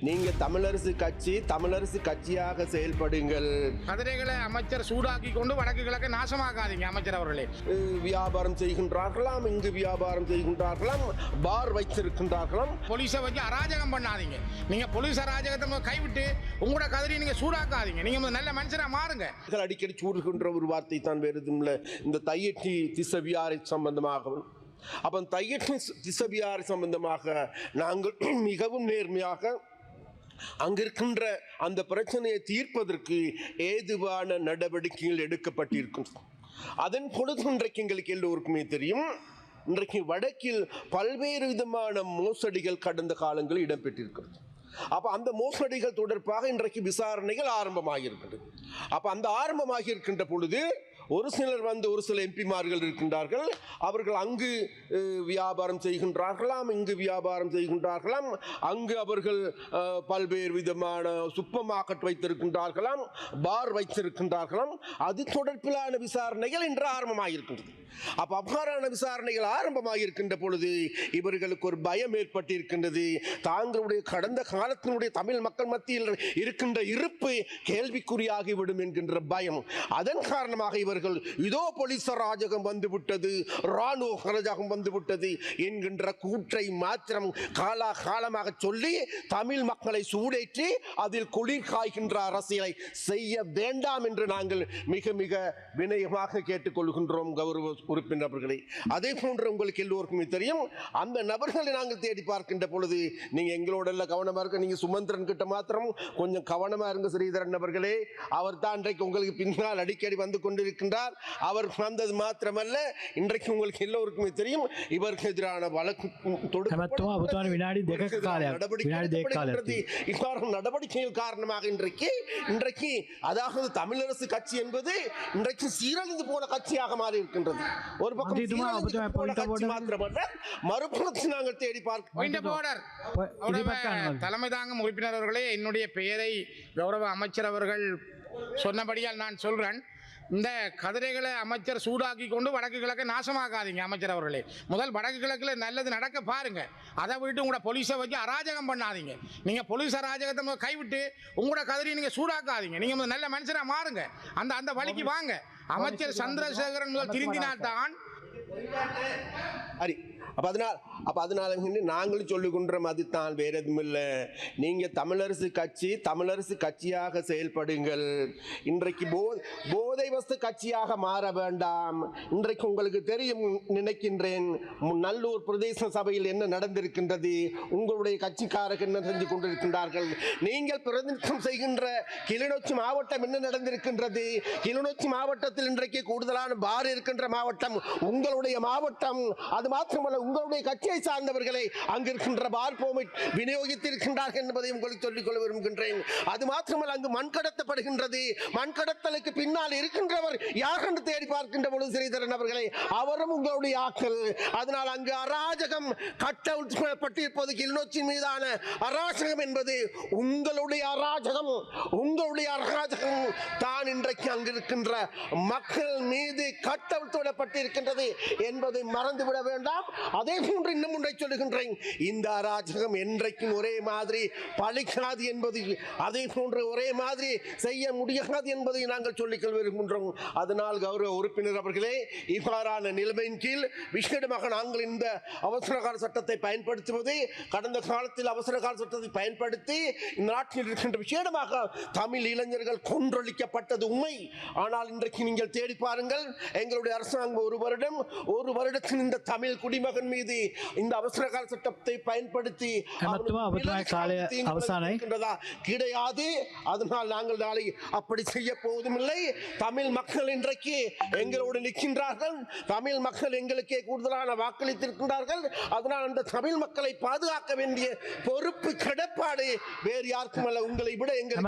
நீங்க தமிழரசு கட்சியாக செயல்படுங்கள். கதிரைகளை அமைச்சர் சூடாக்கி கொண்டு வடக்கு கிழக்கு நாசமாக்காதீங்க அமைச்சர் அவர்களே. வியாபாரம் செய்கின்றார்களாம், இங்கு வியாபாரம் செய்கின்றார்களாம், பார் வைத்திருக்கின்றார்களாம். போலீஸை வச்சு அராஜகம் பண்ணாதீங்க. நீங்க போலீஸ் அராஜகத்தை கைவிட்டு உங்களோட கதிரை நீங்க சூடாக்காதீங்க. நீங்க நல்ல மனுஷரா மாறுங்க. அடிக்கடி சூடுகின்ற ஒரு வார்த்தை தான் வேறுதும் இந்த தையட்டி திசவியாரை சம்பந்தமாகவும். அப்ப தையட்டி திசவியாரை சம்பந்தமாக நாங்கள் மிகவும் நேர்மையாக அங்கிருக்கின்ற அந்த பிரச்சனையை தீர்ப்பதற்கு ஏதுவான நடவடிக்கைகள் எடுக்கப்பட்டிருக்கும். அதன் பொழுது இன்றைக்கு எங்களுக்கு எல்லோருக்குமே தெரியும், இன்றைக்கு வடக்கில் பல்வேறு விதமான மோசடிகள் கடந்த காலங்களில் இடம்பெற்றிருக்கிறது. அப்ப அந்த மோசடிகள் தொடர்பாக இன்றைக்கு விசாரணைகள் ஆரம்பமாகியிருக்கிறது. அப்ப அந்த ஆரம்பமாகி இருக்கின்ற பொழுது ஒரு சிலர் ஒரு சில எம்பிமார்கள் இருக்கின்றார்கள். அவர்கள் அங்கு வியாபாரம் செய்கின்றார்களாம், இங்கு வியாபாரம் செய்கின்றார்களாம், அங்கு அவர்கள் பல்வேறு விதமான சூப்பர் மார்க்கெட் வைத்திருக்கின்றார்களாம், பார் வைத்திருக்கின்றார்களாம். அது தொடர்பிலான விசாரணைகள் இன்று ஆரம்பமாகியிருக்கின்றது. அப்ப அவ்வாறான விசாரணைகள் ஆரம்பமாகியிருக்கின்ற பொழுது இவர்களுக்கு ஒரு பயம் ஏற்பட்டிருக்கின்றது. தாங்களுடைய கடந்த காலத்தினுடைய தமிழ் மக்கள் மத்தியில் இருக்கின்ற இருப்பு கேள்விக்குறியாகிவிடும் என்கின்ற பயம். அதன் காரணமாக இவர்கள் இதோ போலீஸ் அராஜகம் வந்துவிட்டது, ராணுவ அராஜகம் வந்துவிட்டது என்கின்ற கூற்றை மாத்திரம் காலமாக சொல்லி தமிழ் மக்களை சூடேற்றி அதில் குளிர் காய்கின்ற அரசியலை செய்ய வேண்டாம் என்று நாங்கள் மிக மிக வினயமாக கேட்டுக்கொள்கின்றோம் கௌரவ உறுப்பினர்களே. அதே போன்று உங்களுக்கு எல்லோருக்குமே தெரியும், அந்த நபர்களை நாங்கள் தேடி பார்க்கின்ற பொழுது நீங்க எங்களோட எல்லாம் கவனமா இருக்க. நீங்க சுமந்திரன் கிட்ட மாத்திரம் கொஞ்சம் கவனமா இருங்க ஸ்ரீதரன் அவர்களே. அவர் தான் இன்றைக்கு உங்களுக்கு பின்னால் அடிக்கடி வந்து கொண்டிருக்கின்றார். அவர் வந்தது மாத்திரமல்ல, இன்றைக்கு உங்களுக்கு எல்லோருக்குமே தெரியும் இவருக்கு எதிரான வழக்கு நடவடிக்கைகள் காரணமாக இன்றைக்கு அதாவது தமிழரசு கட்சி என்பது இன்றைக்கு சீரழிந்து போன கட்சியாக மாறி இருக்கின்றது. ஒரு பக்கம் மாத்திரமல்ல, மறுபுறத்தில் நாங்கள் தேடி தலைமை தாங்கும் உறுப்பினர் அவர்களே, என்னுடைய பெயரை கௌரவ அமைச்சர் அவர்கள் சொன்னபடியால் நான் சொல்றேன். இந்த கதிரைகளை அமைச்சர் சூடாக்கி கொண்டு வடக்கு கிழக்கு நாசமாக்காதீங்க அமைச்சர் அவர்களே. முதல் வடக்கு கிழக்குல நல்லது நடக்க பாருங்க. அதை விட்டு உங்களோட போலீஸை வச்சு அராஜகம் பண்ணாதீங்க. நீங்க போலீஸ் அராஜகத்தை கைவிட்டு உங்களோட கதிரையை நீங்க சூடாக்காதீங்க. நீங்க நல்ல மனுஷரா மாறுங்க. அந்த வழிக்கு வாங்க. அமைச்சர் சந்திரசேகரன் முதல் திருந்தினால்தான் அதனால நாங்களும் சொல்லுகின்ற அதுதான் வேற எதுவும் இல்லை. நீங்க தமிழரசு கட்சியாக செயல்படுங்கள். இன்றைக்கு போதை வஸ்து கட்சியாக மாற வேண்டாம். இன்றைக்கு உங்களுக்கு தெரியும் நினைக்கின்றேன், நல்லூர் பிரதேச சபையில் என்ன நடந்திருக்கின்றது, உங்களுடைய கட்சிக்காரர்கள் என்ன செஞ்சு கொண்டிருக்கின்றார்கள். நீங்கள் பிரதிநிதித்துவம் செய்கின்ற கிளிநொச்சி மாவட்டம் என்ன நடந்திருக்கின்றது. கிளிநொச்சி மாவட்டத்தில் இன்றைக்கு கூடுதலான பார் இருக்கின்ற மாவட்டம் உங்களுடைய மாவட்டம். அது மாத்திரமல்ல, உங்களுடைய கட்சியை சார்ந்தவர்களை அங்கிருக்கின்ற பார் பெர்மிட் விநியோகித்திருக்கின்றார்கள் என்பதை உங்களுக்கு சொல்லிக் கொள்ள விரும்புகின்றேன். அது மாத்திரமல்ல, அங்கு மண் கடத்தப்படுகின்றது. மண் கடத்தலுக்கு பின்னால் இருக்கின்றவர் யார் என்று தேடி பார்க்கின்ற பொழுது ஸ்ரீதரன் அவர்களை அவரும் உங்களுடைய ஆக்கள். அதனால் அங்கு அராஜகம் கட்டப்பட்டிருப்பது கிளிநொச்சி மீதான அராஜகம் என்பது உங்களுடைய அராஜகம் தான் இன்றைக்கு அங்கிருக்கின்ற மக்கள் மீது கட்டவிழ்த்துவிடப்பட்டிருக்கின்றது என்பதை மறந்துவிட வேண்டாம். அதே போன்று இன்னும் ஒன்றை சொல்லுகின்றேன், இந்த அராஜகம் என்றைக்கும் ஒரே மாதிரி பழிக்காது என்பது, அதே போன்று ஒரே மாதிரி செய்ய முடியாது என்பதை நாங்கள் சொல்லிக்கொள்ள விரும்புகின்றோம். அதனால் கௌரவ உறுப்பினர் அவர்களே, இவ்வாறான நிலைமையின் கீழ் விசேடமாக நாங்கள் இந்த அவசரகால சட்டத்தை பயன்படுத்துவது, கடந்த காலத்தில் அவசரகால சட்டத்தை பயன்படுத்தி நாட்டில் இருக்கின்ற விசேடமாக தமிழ் இளைஞர்கள் கொன்றொழிக்கப்பட்டது உண்மை. ஆனால் இன்றைக்கு நீங்கள் தேடி பாருங்கள், எங்களுடைய அரசாங்கம் ஒரு வருடத்தின் இந்த தமிழ் குடிமகன் மீது இந்த அவசரகால சட்டத்தை பயன்படுத்தி கிடையாது. அதனால் நாங்கள் நாளை அப்படி செய்ய போவதும் இல்லை. தமிழ் மக்கள் இன்றைக்கு எங்களோடு நிற்கின்றார்கள். தமிழ் மக்கள் எங்களுக்கே கூடுதலான வாக்களித்திருக்கின்றார்கள். அதனால் அந்த தமிழ் மக்களை பாதுகாக்க வேண்டிய பொறுப்பு கடப்பாடு வேறு யாருக்கும் அல்ல, உங்களை விட எங்களுக்கு